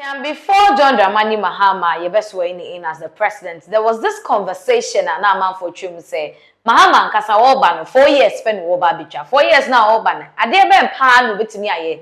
And before John Dramani Mahama, you best swearing in as the president, there was this conversation and now man for Chum say, Mahama and Kasa Oban 4 years spend Oba Bicha. 4 years now Oban. I dare ben pan with me aye.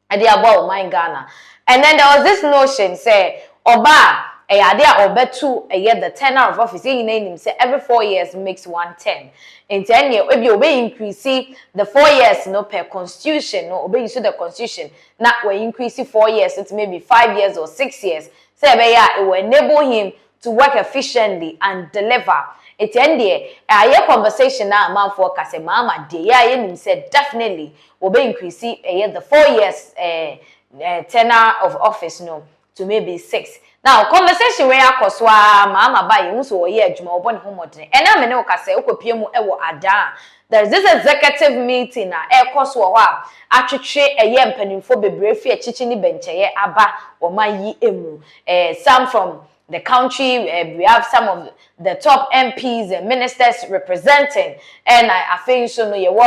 I dare about my Ghana. And then there was this notion say Oba I dare Oba 2 a year the tenure of office. In name say every 4 years makes 110. In 10 years, if you obey increase the 4 years no per constitution, no obey you the constitution, not when increase 4 years, it may be 5 years or 6 years. Say it will enable him to work efficiently and deliver. It's ended a conversation now man for Kase Mama de ya said definitely obey increase the 4 years tenure of office no to maybe 6. Now, conversation where I Mama buy you so ye juma upon homotin. And I'm no case ukopiemu ewo ada. There's this executive meeting na air cost wa actually a year penny for be brave chichini benche aba or my ye emu. Some from the country, we have some of the top MPs and ministers representing, and I think so no you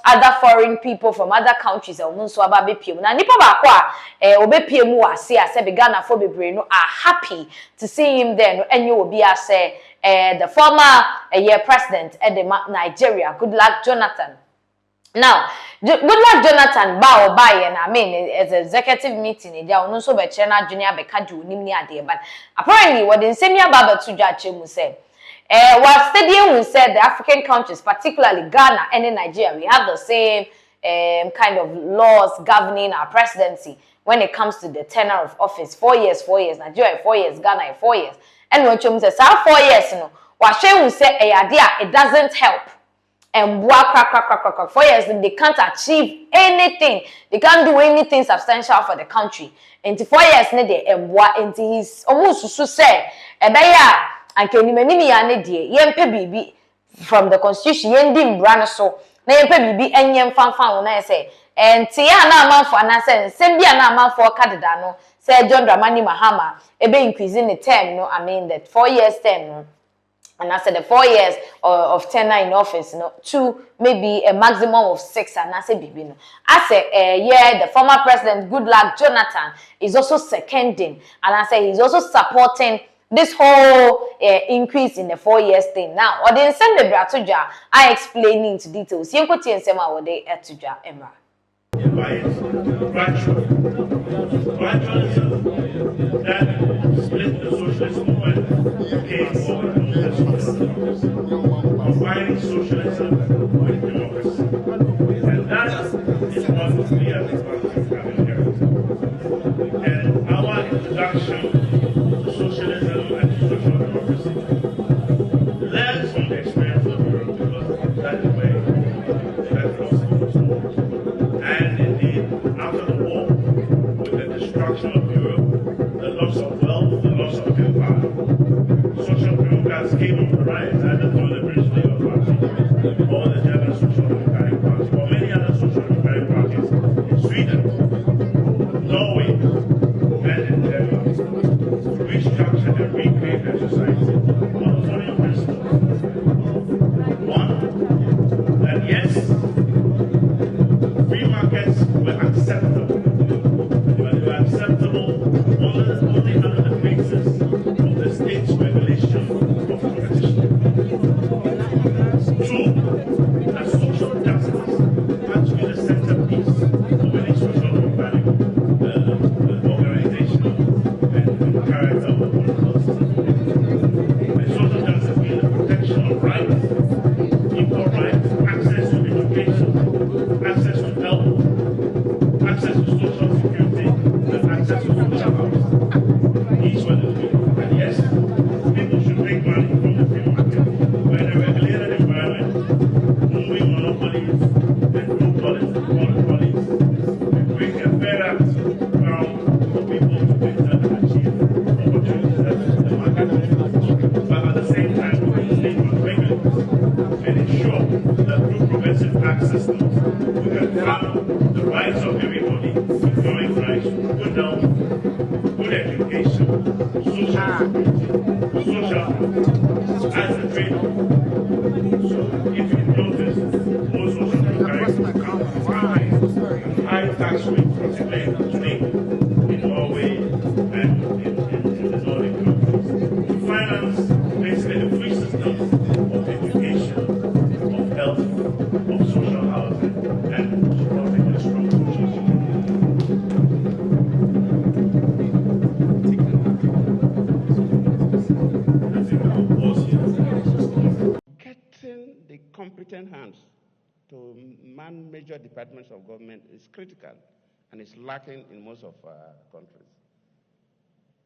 other foreign people from other countries or so about BPM. Now, nipa bakwa obepm ase ase be Ghana for bebre no are happy to see him there. No, and you will be as the former president at the Nigeria, Goodluck Jonathan. Now, Goodluck Jonathan ba obaye and I mean as executive meeting there no so be China junior be kadu nimni ade but apparently what in semia baba to judge mu say while studying we said the African countries particularly Ghana and Nigeria we have the same kind of laws governing our presidency when it comes to the tenure of office 4 years Nigeria 4 years Ghana 4 years and when chum say 4 years no what she will say it doesn't help. And 4 years, they can't achieve anything. They can't do anything substantial for the country. And 4 years, and he's almost to say, and can you many from the constitution, yen brand so, na be and yen fan when I say, and Tiana man for an answer, send be an man for Cadano, said John Dramani Mahama, be increasing the term, no, I mean that 4 years term, no. And I said the 4 years of tenure in office, no, 2 maybe a maximum of 6. And I said, no. I said, the former president Goodluck Jonathan is also seconding, and I say he's also supporting this whole increase in the 4 years thing. Now, or the send the bratuja, I explain into details. You put in some of the etuja emra. That split the socialist movement came forward. Combining socialism with democracy. And that is what we as a party have inherited. And our introduction to socialism and social democracy learns from the experience of Europe because that is where that was supposed to work. And indeed, after the war, with the destruction of Europe, the loss of wealth, the loss of empire, social democrats came on the rise either through the British Labour Party or the German Social Democratic Party or many other social democratic parties in Sweden, Norway, and in Denmark to restructure and recreate their society on the following principles. One, that yes, free markets were acceptable, but they were acceptable only under the basis of the state's regulation of competition. 2, that social justice had to be the centerpiece of any social democratic organization and character of the political system. And social justice means the protection of rights, equal rights, access to education, access to health, access to social security, and access to social housing. These were the things. And yes, people should make money from the free market. But in a regulated environment, moving monopolies and monopolies will create a fairer ground for people to enter and achieve opportunities that the market offers. But at the same time, the state must regulate and ensure that through progressive tax systems, we can ground the rights of everybody, economic rights, good health, good education, social as a trade-off. So if you notice, most social democratic countries high tax rates today in Norway, to man major departments of government is critical and is lacking in most of our countries.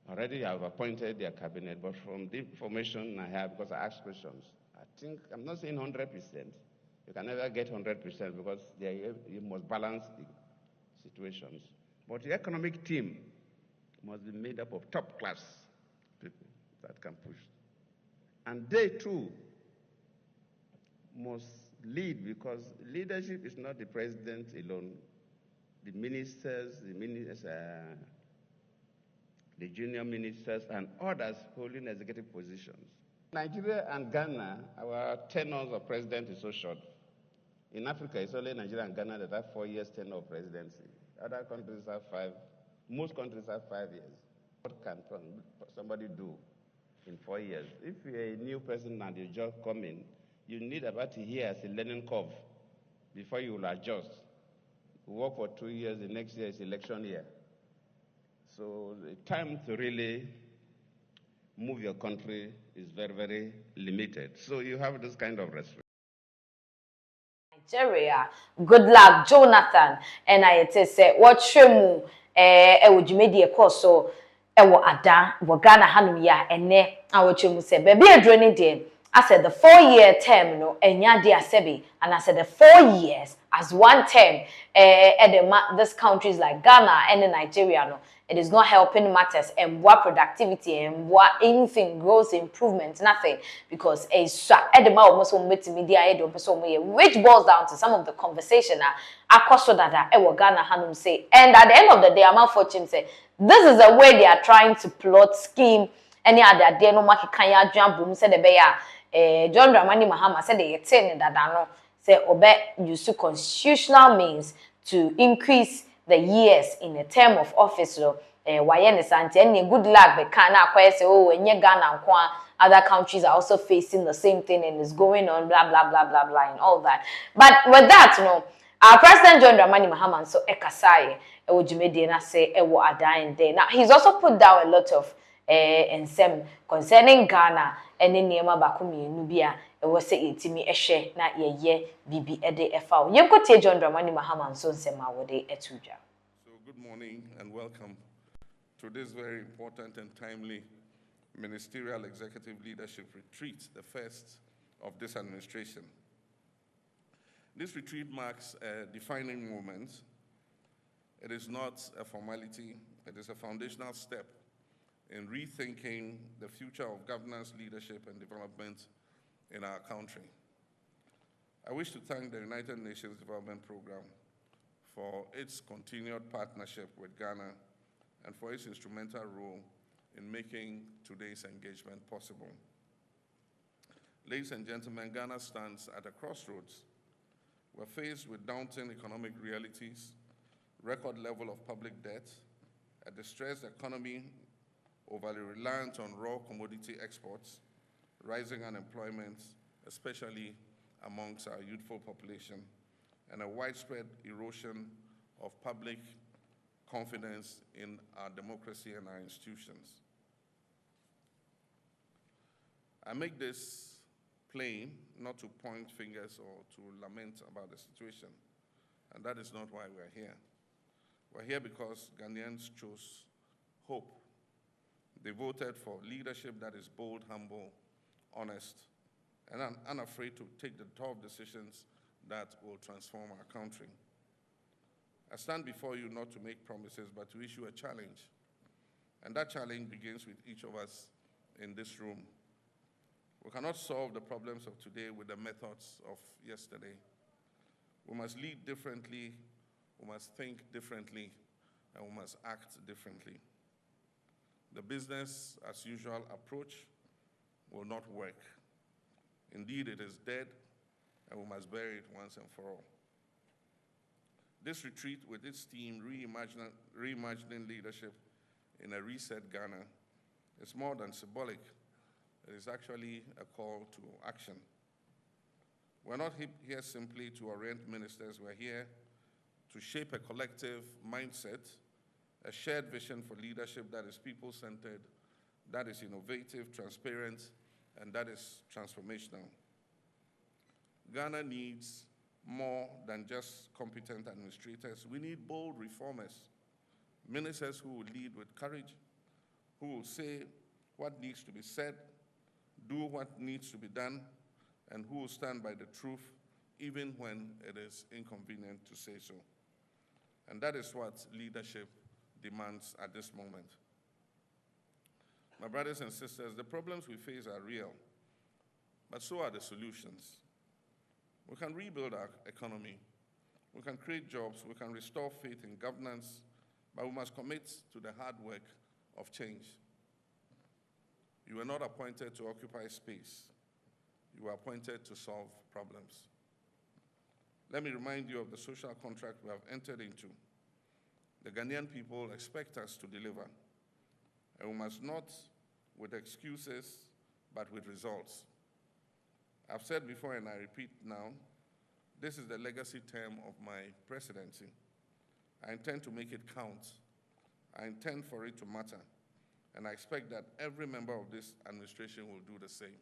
Already I've appointed their cabinet, but from the information I have, because I asked questions, I think, I'm not saying 100%. You can never get 100% because you must balance the situations. But the economic team must be made up of top-class people that can push. And they, too, must lead, because leadership is not the president alone. The ministers, the junior ministers, and others holding executive positions. Nigeria and Ghana, our tenures of president is so short. In Africa, it's only Nigeria and Ghana that have 4 years tenure of presidency. Other countries have 5. Most countries have 5 years. What can somebody do in 4 years? If you're a new person and you just come in, you need about a year as a learning curve before you will adjust. You work for 2 years, the next year is election year. So the time to really move your country is very, very limited. So you have this kind of restriction. Nigeria, good luck, Jonathan. And I say, what shemu, would you make the course so, ada, Ghana hanum ya, ne, I would you say, baby, a draining day. I said the 4-year term, no, and ya dear Sebi, and I said the 4 years as one term, this countries like Ghana and Nigeria, no, it is not helping matters and what productivity and what anything growth improvement, nothing, because almost media which boils down to some of the conversation that Ghana Hanum say, and at the end of the day, I'm unfortunate say this is the way they are trying to plot scheme. Any other day no market kanya jump boom said the bear John Dramani Mahama said they ten that no say obe use constitutional means to increase the years in a term of office so why santi any good luck be can say oh when you Ghana other countries are also facing the same thing and it's going on blah blah blah blah blah and all that. But with that, you know, our President John Dramani Mahama so ekasai ejumedi na say ewo adan there. Now he's also put down a lot of and some concerning Ghana and in Niema Bakumi Nubia, it was say it to me a share, not ye bibi ede efau. You could take John Dramani Mahama and son Sema Wode etuja. So, good morning and welcome to this very important and timely Ministerial Executive Leadership Retreat, the first of this administration. This retreat marks a defining moment. It is not a formality, it is a foundational step in rethinking the future of governance, leadership, and development in our country. I wish to thank the United Nations Development Program for its continued partnership with Ghana and for its instrumental role in making today's engagement possible. Ladies and gentlemen, Ghana stands at a crossroads. We're faced with daunting economic realities, record level of public debt, a distressed economy overly reliant on raw commodity exports, rising unemployment, especially amongst our youthful population, and a widespread erosion of public confidence in our democracy and our institutions. I make this plain not to point fingers or to lament about the situation, and that is not why we're here. We're here because Ghanaians chose hope. They voted for leadership that is bold, humble, honest, and unafraid to take the tough decisions that will transform our country. I stand before you not to make promises, but to issue a challenge. And that challenge begins with each of us in this room. We cannot solve the problems of today with the methods of yesterday. We must lead differently, we must think differently, and we must act differently. The business as usual approach will not work. Indeed, it is dead, and we must bury it once and for all. This retreat with its theme, reimagining leadership in a reset Ghana, is more than symbolic. It is actually a call to action. We're not here simply to orient ministers. We're here to shape a collective mindset, a shared vision for leadership that is people-centered, that is innovative, transparent, and that is transformational. Ghana needs more than just competent administrators. We need bold reformers, ministers who will lead with courage, who will say what needs to be said, do what needs to be done, and who will stand by the truth even when it is inconvenient to say so. And that is what leadership demands at this moment. My brothers and sisters, the problems we face are real, but so are the solutions. We can rebuild our economy, we can create jobs, we can restore faith in governance, but we must commit to the hard work of change. You were not appointed to occupy space. You were appointed to solve problems. Let me remind you of the social contract we have entered into. The Ghanaian people expect us to deliver, and we must not with excuses, but with results. I've said before, and I repeat now, this is the legacy term of my presidency. I intend to make it count. I intend for it to matter. And I expect that every member of this administration will do the same.